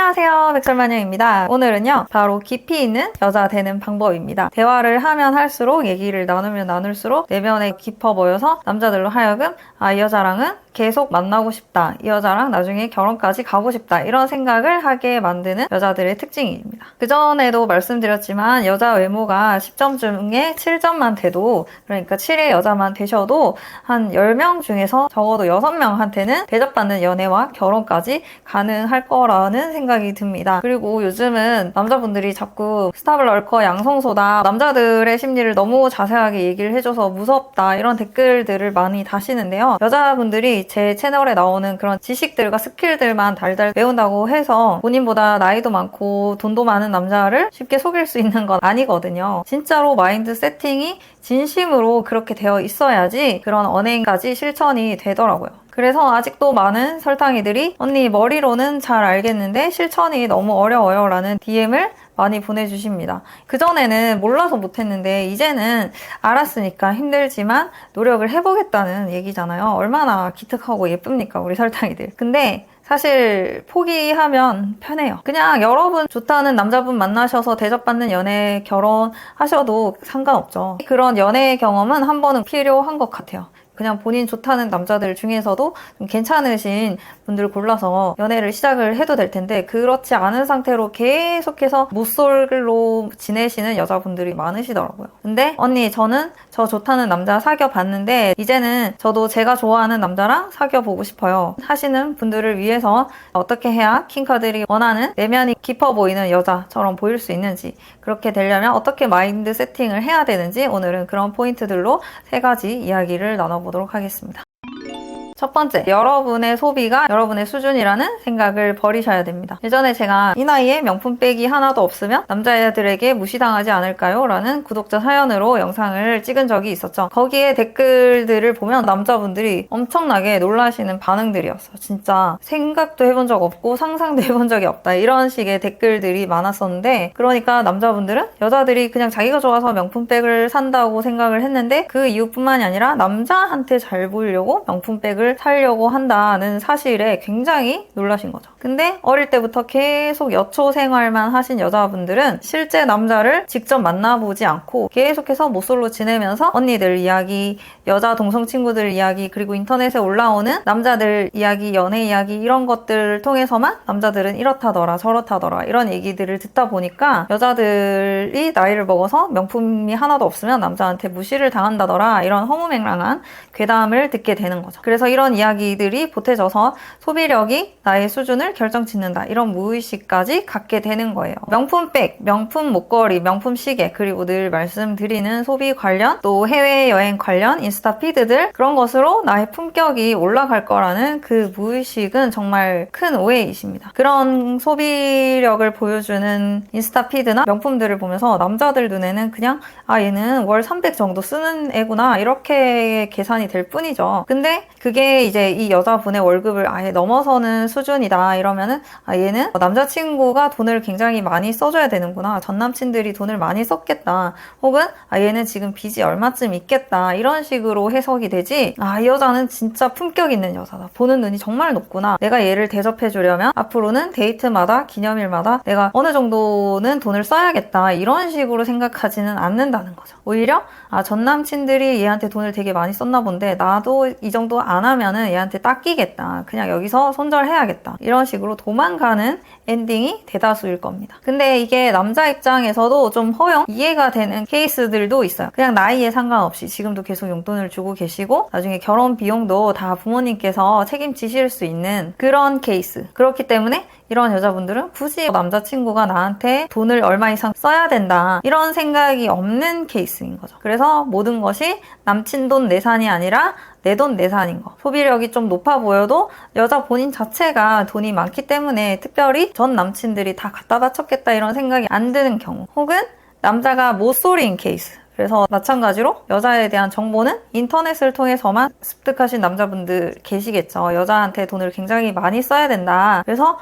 안녕하세요, 백설마녀입니다. 오늘은요 바로 깊이 있는 여자 되는 방법입니다. 대화를 하면 할수록, 얘기를 나누면 나눌수록 내면에 깊어 보여서 남자들로 하여금 이 여자랑은 계속 만나고 싶다, 이 여자랑 나중에 결혼까지 가고 싶다, 이런 생각을 하게 만드는 여자들의 특징입니다. 그전에도 말씀드렸지만 여자 외모가 10점 중에 7점만 돼도, 그러니까 7의 여자만 되셔도 한 10명 중에서 적어도 6명한테는 대접받는 연애와 결혼까지 가능할 거라는 생각이 듭니다. 그리고 요즘은 남자분들이 자꾸 스타블럴커 양성소다, 남자들의 심리를 너무 자세하게 얘기를 해줘서 무섭다, 이런 댓글들을 많이 다시는데요. 여자분들이 제 채널에 나오는 그런 지식들과 스킬들만 달달 배운다고 해서 본인보다 나이도 많고 돈도 많은 남자를 쉽게 속일 수 있는 건 아니거든요. 진짜로 마인드 세팅이 진심으로 그렇게 되어 있어야지 그런 언행까지 실천이 되더라고요. 그래서 아직도 많은 설탕이들이 언니 머리로는 잘 알겠는데 실천이 너무 어려워요 라는 DM을 많이 보내주십니다. 그전에는 몰라서 못했는데 이제는 알았으니까 힘들지만 노력을 해보겠다는 얘기잖아요. 얼마나 기특하고 예쁩니까, 우리 설탕이들. 근데 사실 포기하면 편해요. 그냥 여러분 좋다는 남자분 만나셔서 대접받는 연애, 결혼하셔도 상관없죠. 그런 연애 경험은 한 번은 필요한 것 같아요. 그냥 본인 좋다는 남자들 중에서도 좀 괜찮으신 분들 골라서 연애를 시작을 해도 될 텐데, 그렇지 않은 상태로 계속해서 못솔로 지내시는 여자분들이 많으시더라고요. 근데 언니 저는 저 좋다는 남자 사귀어봤는데 이제는 저도 제가 좋아하는 남자랑 사귀어보고 싶어요 하시는 분들을 위해서 어떻게 해야 킹카들이 원하는 내면이 깊어 보이는 여자처럼 보일 수 있는지, 그렇게 되려면 어떻게 마인드 세팅을 해야 되는지 오늘은 그런 포인트들로 3가지 이야기를 나눠보도록 하겠습니다. 첫 번째, 여러분의 소비가 여러분의 수준이라는 생각을 버리셔야 됩니다. 예전에 제가 이 나이에 명품백이 하나도 없으면 남자애들에게 무시당하지 않을까요? 라는 구독자 사연으로 영상을 찍은 적이 있었죠. 거기에 댓글들을 보면 남자분들이 엄청나게 놀라시는 반응들이었어요. 진짜 생각도 해본 적 없고 상상도 해본 적이 없다, 이런 식의 댓글들이 많았었는데, 그러니까 남자분들은 여자들이 그냥 자기가 좋아서 명품백을 산다고 생각을 했는데 그 이유뿐만이 아니라 남자한테 잘 보이려고 명품백을 살려고 한다는 사실에 굉장히 놀라신 거죠. 근데 어릴 때부터 계속 여초 생활만 하신 여자분들은 실제 남자를 직접 만나보지 않고 계속해서 모쏠로 지내면서 언니들 이야기, 여자 동성 친구들 이야기, 그리고 인터넷에 올라오는 남자들 이야기, 연애 이야기, 이런 것들을 통해서만 남자들은 이렇다더라 저렇다더라 이런 얘기들을 듣다 보니까 여자들이 나이를 먹어서 명품이 하나도 없으면 남자한테 무시를 당한다더라, 이런 허무맹랑한 괴담을 듣게 되는 거죠. 그래서 이런 이야기들이 보태져서 소비력이 나의 수준을 결정짓는다, 이런 무의식까지 갖게 되는 거예요. 명품백, 명품 목걸이, 명품 시계, 그리고 늘 말씀드리는 소비 관련, 또 해외여행 관련 인스타 피드들, 그런 것으로 나의 품격이 올라갈 거라는 그 무의식은 정말 큰 오해이십니다. 그런 소비력을 보여주는 인스타 피드나 명품들을 보면서 남자들 눈에는 그냥 얘는 월 300 정도 쓰는 애구나, 이렇게 계산이 될 뿐이죠. 근데 그게 이제 이 여자분의 월급을 아예 넘어서는 수준이다 이러면은 얘는 남자친구가 돈을 굉장히 많이 써줘야 되는구나, 전 남친들이 돈을 많이 썼겠다, 혹은 얘는 지금 빚이 얼마쯤 있겠다, 이런 식으로 해석이 되지, 이 여자는 진짜 품격 있는 여자다, 보는 눈이 정말 높구나, 내가 얘를 대접해주려면 앞으로는 데이트마다 기념일마다 내가 어느 정도는 돈을 써야겠다, 이런 식으로 생각하지는 않는다는 거죠. 오히려 전 남친들이 얘한테 돈을 되게 많이 썼나 본데 나도 이 정도 안 하면은 얘한테 닦이겠다, 그냥 여기서 손절해야겠다, 이런 식으로 도망가는 엔딩이 대다수일 겁니다. 근데 이게 남자 입장에서도 좀 허용 이해가 되는 케이스들도 있어요. 그냥 나이에 상관없이 지금도 계속 용돈을 주고 계시고 나중에 결혼 비용도 다 부모님께서 책임지실 수 있는 그런 케이스. 그렇기 때문에 이런 여자분들은 굳이 남자친구가 나한테 돈을 얼마 이상 써야 된다, 이런 생각이 없는 케이스인 거죠. 그래서 모든 것이 남친 돈 내산이 아니라 내 돈 내산인 거. 소비력이 좀 높아 보여도 여자 본인 자체가 돈이 많기 때문에 특별히 전 남친들이 다 갖다 바쳤겠다, 이런 생각이 안 드는 경우, 혹은 남자가 모쏠인 케이스. 그래서 마찬가지로 여자에 대한 정보는 인터넷을 통해서만 습득하신 남자분들 계시겠죠. 여자한테 돈을 굉장히 많이 써야 된다. 그래서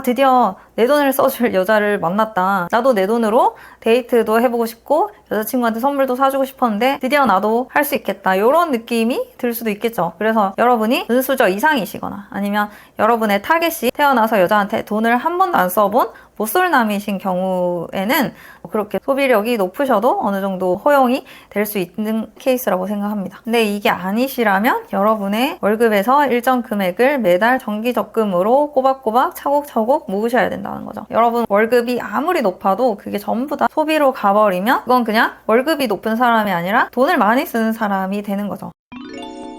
드디어 내 돈을 써줄 여자를 만났다. 나도 내 돈으로 데이트도 해보고 싶고 여자친구한테 선물도 사주고 싶었는데 드디어 나도 할 수 있겠다. 이런 느낌이 들 수도 있겠죠. 그래서 여러분이 은수저 이상이시거나 아니면 여러분의 타겟이 태어나서 여자한테 돈을 한 번도 안 써본 못쏠남이신 경우에는 그렇게 소비력이 높으셔도 어느 정도 허용이 될 수 있는 케이스라고 생각합니다. 근데 이게 아니시라면 여러분의 월급에서 일정 금액을 매달 정기적금으로 꼬박꼬박 차곡차곡 모으셔야 된다는 거죠. 여러분 월급이 아무리 높아도 그게 전부 다 소비로 가버리면 그건 그냥 월급이 높은 사람이 아니라 돈을 많이 쓰는 사람이 되는 거죠.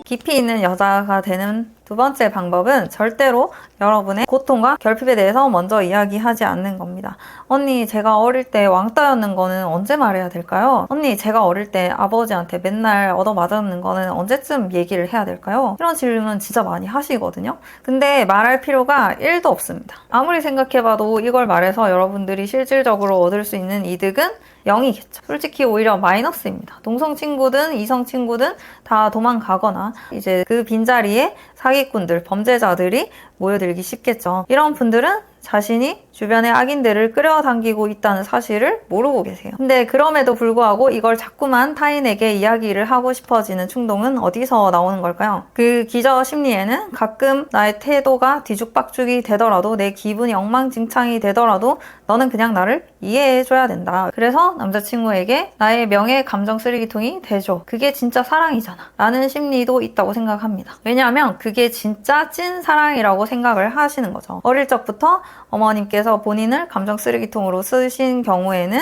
깊이 있는 여자가 되는 두 번째 방법은 절대로 여러분의 고통과 결핍에 대해서 먼저 이야기하지 않는 겁니다. 언니, 제가 어릴 때 왕따였는 거는 언제 말해야 될까요? 언니, 제가 어릴 때 아버지한테 맨날 얻어맞았는 거는 언제쯤 얘기를 해야 될까요? 이런 질문 진짜 많이 하시거든요. 근데 말할 필요가 1도 없습니다. 아무리 생각해봐도 이걸 말해서 여러분들이 실질적으로 얻을 수 있는 이득은 0이겠죠. 솔직히 오히려 마이너스입니다. 동성 친구든 이성 친구든 다 도망가거나 이제 그 빈자리에 사기꾼들, 범죄자들이 모여들기 쉽겠죠. 이런 분들은 자신이 주변의 악인들을 끌어당기고 있다는 사실을 모르고 계세요. 근데 그럼에도 불구하고 이걸 자꾸만 타인에게 이야기를 하고 싶어지는 충동은 어디서 나오는 걸까요? 그 기저 심리에는 가끔 나의 태도가 뒤죽박죽이 되더라도 내 기분이 엉망진창이 되더라도 너는 그냥 나를 이해해줘야 된다. 그래서 남자친구에게 나의 명예 감정 쓰레기통이 돼줘. 그게 진짜 사랑이잖아. 라는 심리도 있다고 생각합니다. 왜냐하면 그게 진짜 찐 사랑이라고 생각을 하시는 거죠. 어릴 적부터 어머님께서 본인을 감정 쓰레기통으로 쓰신 경우에는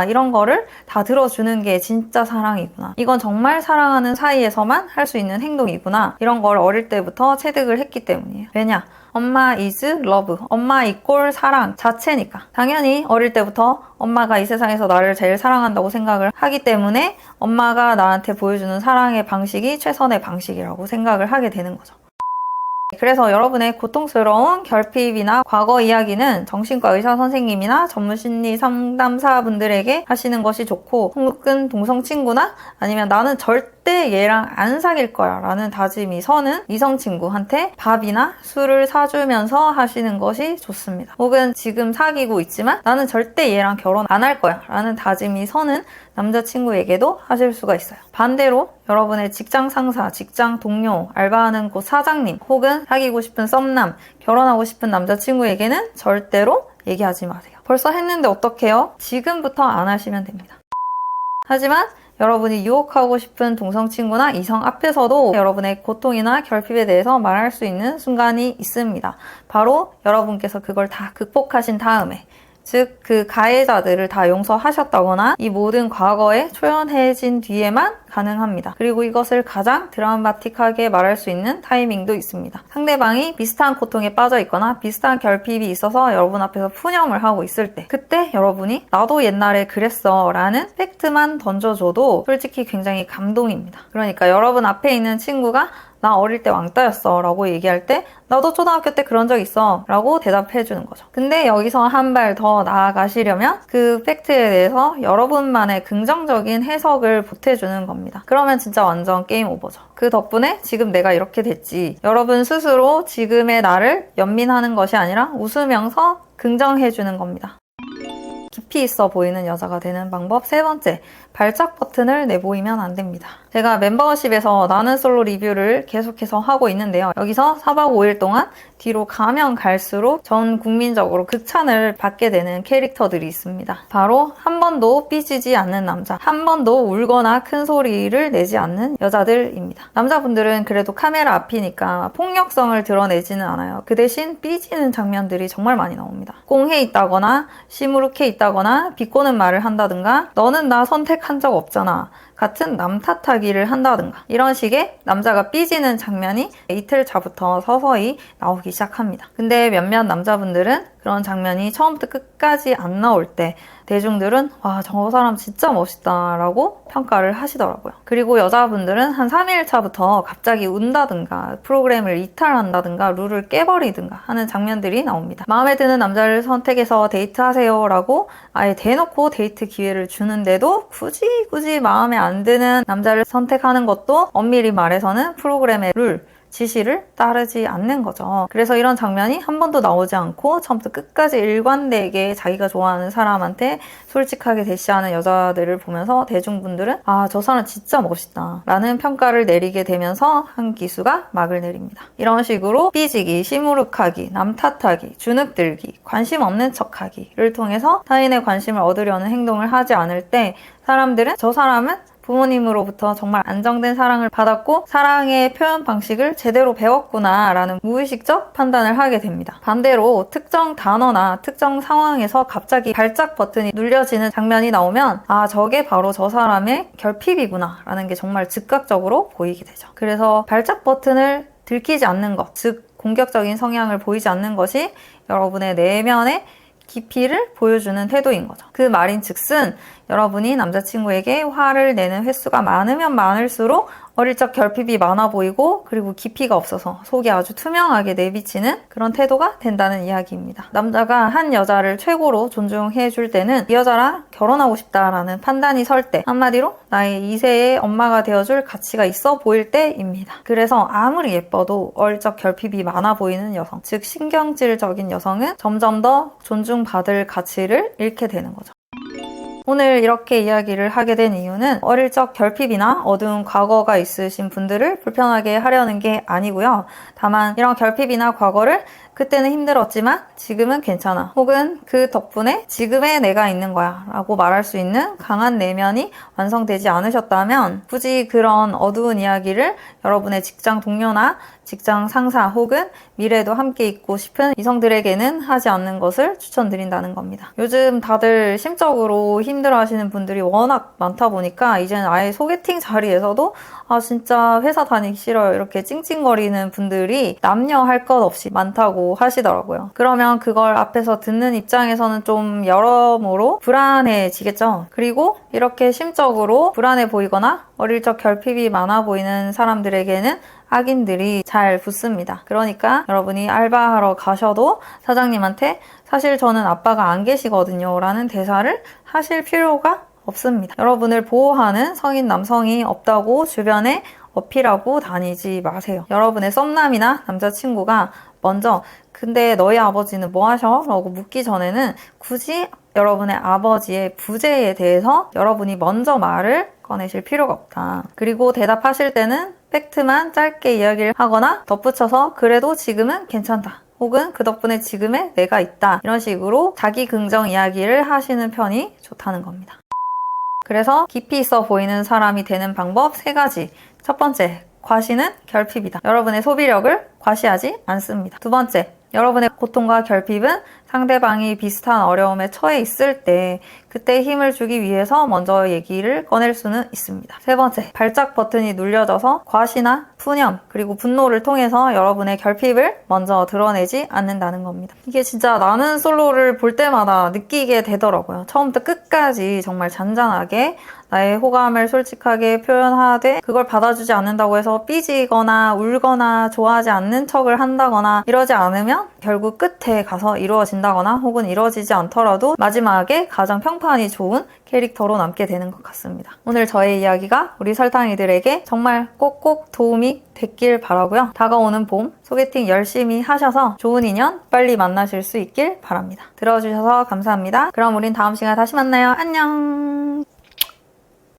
이런 거를 다 들어주는 게 진짜 사랑이구나. 이건 정말 사랑하는 사이에서만 할 수 있는 행동이구나. 이런 걸 어릴 때부터 체득을 했기 때문이에요. 왜냐? 엄마 is love. 엄마 이꼴 사랑 자체니까. 당연히 어릴 때부터 엄마가 이 세상에서 나를 제일 사랑한다고 생각을 하기 때문에 엄마가 나한테 보여주는 사랑의 방식이 최선의 방식이라고 생각을 하게 되는 거죠. 그래서 여러분의 고통스러운 결핍이나 과거 이야기는 정신과 의사 선생님이나 전문심리 상담사분들에게 하시는 것이 좋고, 혹은 동성친구나 아니면 나는 절대 얘랑 안 사귈 거야 라는 다짐이 서는 이성친구한테 밥이나 술을 사주면서 하시는 것이 좋습니다. 혹은 지금 사귀고 있지만 나는 절대 얘랑 결혼 안 할 거야 라는 다짐이 서는 남자친구에게도 하실 수가 있어요. 반대로 여러분의 직장 상사, 직장 동료, 알바하는 곳 사장님, 혹은 사귀고 싶은 썸남, 결혼하고 싶은 남자친구에게는 절대로 얘기하지 마세요. 벌써 했는데 어떡해요? 지금부터 안 하시면 됩니다. 하지만 여러분이 유혹하고 싶은 동성친구나 이성 앞에서도 여러분의 고통이나 결핍에 대해서 말할 수 있는 순간이 있습니다. 바로 여러분께서 그걸 다 극복하신 다음에, 즉 그 가해자들을 다 용서하셨다거나 이 모든 과거에 초연해진 뒤에만 가능합니다. 그리고 이것을 가장 드라마틱하게 말할 수 있는 타이밍도 있습니다. 상대방이 비슷한 고통에 빠져 있거나 비슷한 결핍이 있어서 여러분 앞에서 푸념을 하고 있을 때, 그때 여러분이 나도 옛날에 그랬어 라는 팩트만 던져줘도 솔직히 굉장히 감동입니다. 그러니까 여러분 앞에 있는 친구가 나 어릴 때 왕따였어 라고 얘기할 때 나도 초등학교 때 그런 적 있어 라고 대답해주는 거죠. 근데 여기서 한 발 더 나아가시려면 그 팩트에 대해서 여러분만의 긍정적인 해석을 보태주는 겁니다. 그러면 진짜 완전 게임 오버죠. 그 덕분에 지금 내가 이렇게 됐지. 여러분 스스로 지금의 나를 연민하는 것이 아니라 웃으면서 긍정해주는 겁니다. 깊이 있어 보이는 여자가 되는 방법 세 번째, 발작 버튼을 내보이면 안 됩니다. 제가 멤버십에서 나는 솔로 리뷰를 계속해서 하고 있는데요. 여기서 4박 5일 동안 뒤로 가면 갈수록 전 국민적으로 극찬을 받게 되는 캐릭터들이 있습니다. 바로 한 번도 삐지지 않는 남자, 한 번도 울거나 큰 소리를 내지 않는 여자들입니다. 남자분들은 그래도 카메라 앞이니까 폭력성을 드러내지는 않아요. 그 대신 삐지는 장면들이 정말 많이 나옵니다. 꽁해 있다거나 시무룩해 있다거나 비꼬는 말을 한다든가 너는 나 선택한 적 없잖아 같은 남 탓하기를 한다든가 이런 식의 남자가 삐지는 장면이 이틀 차부터 서서히 나오기 시작합니다. 근데 몇몇 남자분들은 그런 장면이 처음부터 끝까지 안 나올 때 대중들은 와, 저 사람 진짜 멋있다 라고 평가를 하시더라고요. 그리고 여자분들은 한 3일 차부터 갑자기 운다든가 프로그램을 이탈한다든가 룰을 깨버리든가 하는 장면들이 나옵니다. 마음에 드는 남자를 선택해서 데이트하세요 라고 아예 대놓고 데이트 기회를 주는데도 굳이 마음에 안 드는 남자를 선택하는 것도 엄밀히 말해서는 프로그램의 룰, 지시를 따르지 않는 거죠. 그래서 이런 장면이 한 번도 나오지 않고 처음부터 끝까지 일관되게 자기가 좋아하는 사람한테 솔직하게 대시하는 여자들을 보면서 대중분들은 아, 저 사람 진짜 멋있다 라는 평가를 내리게 되면서 한 기수가 막을 내립니다. 이런 식으로 삐지기, 시무룩하기, 남 탓하기, 주눅들기, 관심 없는 척하기를 통해서 타인의 관심을 얻으려는 행동을 하지 않을 때 사람들은 저 사람은 부모님으로부터 정말 안정된 사랑을 받았고 사랑의 표현 방식을 제대로 배웠구나 라는 무의식적 판단을 하게 됩니다. 반대로 특정 단어나 특정 상황에서 갑자기 발작 버튼이 눌려지는 장면이 나오면 아, 저게 바로 저 사람의 결핍이구나 라는 게 정말 즉각적으로 보이게 되죠. 그래서 발작 버튼을 들키지 않는 것, 즉 공격적인 성향을 보이지 않는 것이 여러분의 내면의 깊이를 보여주는 태도인 거죠. 그 말인즉슨 여러분이 남자친구에게 화를 내는 횟수가 많으면 많을수록 어릴 적 결핍이 많아 보이고 그리고 깊이가 없어서 속이 아주 투명하게 내비치는 그런 태도가 된다는 이야기입니다. 남자가 한 여자를 최고로 존중해 줄 때는 이 여자랑 결혼하고 싶다라는 판단이 설 때, 한마디로 나의 2세의 엄마가 되어줄 가치가 있어 보일 때입니다. 그래서 아무리 예뻐도 어릴 적 결핍이 많아 보이는 여성, 즉 신경질적인 여성은 점점 더 존중받을 가치를 잃게 되는 거죠. 오늘 이렇게 이야기를 하게 된 이유는 어릴 적 결핍이나 어두운 과거가 있으신 분들을 불편하게 하려는 게 아니고요. 다만 이런 결핍이나 과거를 그때는 힘들었지만 지금은 괜찮아. 혹은 그 덕분에 지금의 내가 있는 거야 라고 말할 수 있는 강한 내면이 완성되지 않으셨다면 굳이 그런 어두운 이야기를 여러분의 직장 동료나 직장 상사 혹은 미래에도 함께 있고 싶은 이성들에게는 하지 않는 것을 추천드린다는 겁니다. 요즘 다들 심적으로 힘들어하시는 분들이 워낙 많다 보니까 이제는 아예 소개팅 자리에서도 아 진짜 회사 다니기 싫어요 이렇게 찡찡거리는 분들이 남녀 할 것 없이 많다고 하시더라고요. 그러면 그걸 앞에서 듣는 입장에서는 좀 여러모로 불안해지겠죠. 그리고 이렇게 심적으로 불안해 보이거나 어릴 적 결핍이 많아 보이는 사람들에게는 악인들이 잘 붙습니다. 그러니까 여러분이 알바하러 가셔도 사장님한테 사실 저는 아빠가 안 계시거든요 라는 대사를 하실 필요가 없습니다. 여러분을 보호하는 성인 남성이 없다고 주변에 어필하고 다니지 마세요. 여러분의 썸남이나 남자친구가 먼저 근데 너희 아버지는 뭐 하셔? 라고 묻기 전에는 굳이 여러분의 아버지의 부재에 대해서 여러분이 먼저 말을 꺼내실 필요가 없다. 그리고 대답하실 때는 팩트만 짧게 이야기를 하거나 덧붙여서 그래도 지금은 괜찮다. 혹은 그 덕분에 지금의 내가 있다. 이런 식으로 자기 긍정 이야기를 하시는 편이 좋다는 겁니다. 그래서 깊이 있어 보이는 사람이 되는 방법 3가지. 첫 번째, 과시는 결핍이다. 여러분의 소비력을 과시하지 않습니다. 두 번째, 여러분의 고통과 결핍은 상대방이 비슷한 어려움에 처해 있을 때 그때 힘을 주기 위해서 먼저 얘기를 꺼낼 수는 있습니다. 세 번째, 발작 버튼이 눌려져서 과시나 푸념 그리고 분노를 통해서 여러분의 결핍을 먼저 드러내지 않는다는 겁니다. 이게 진짜 나는 솔로를 볼 때마다 느끼게 되더라고요. 처음부터 끝까지 정말 잔잔하게 나의 호감을 솔직하게 표현하되 그걸 받아주지 않는다고 해서 삐지거나 울거나 좋아하지 않는 척을 한다거나 이러지 않으면 결국 끝에 가서 이루어진다거나 혹은 이루어지지 않더라도 마지막에 가장 평판이 좋은 캐릭터로 남게 되는 것 같습니다. 오늘 저의 이야기가 우리 설탕이들에게 정말 꼭꼭 도움이 됐길 바라고요. 다가오는 봄 소개팅 열심히 하셔서 좋은 인연 빨리 만나실 수 있길 바랍니다. 들어주셔서 감사합니다. 그럼 우린 다음 시간에 다시 만나요. 안녕.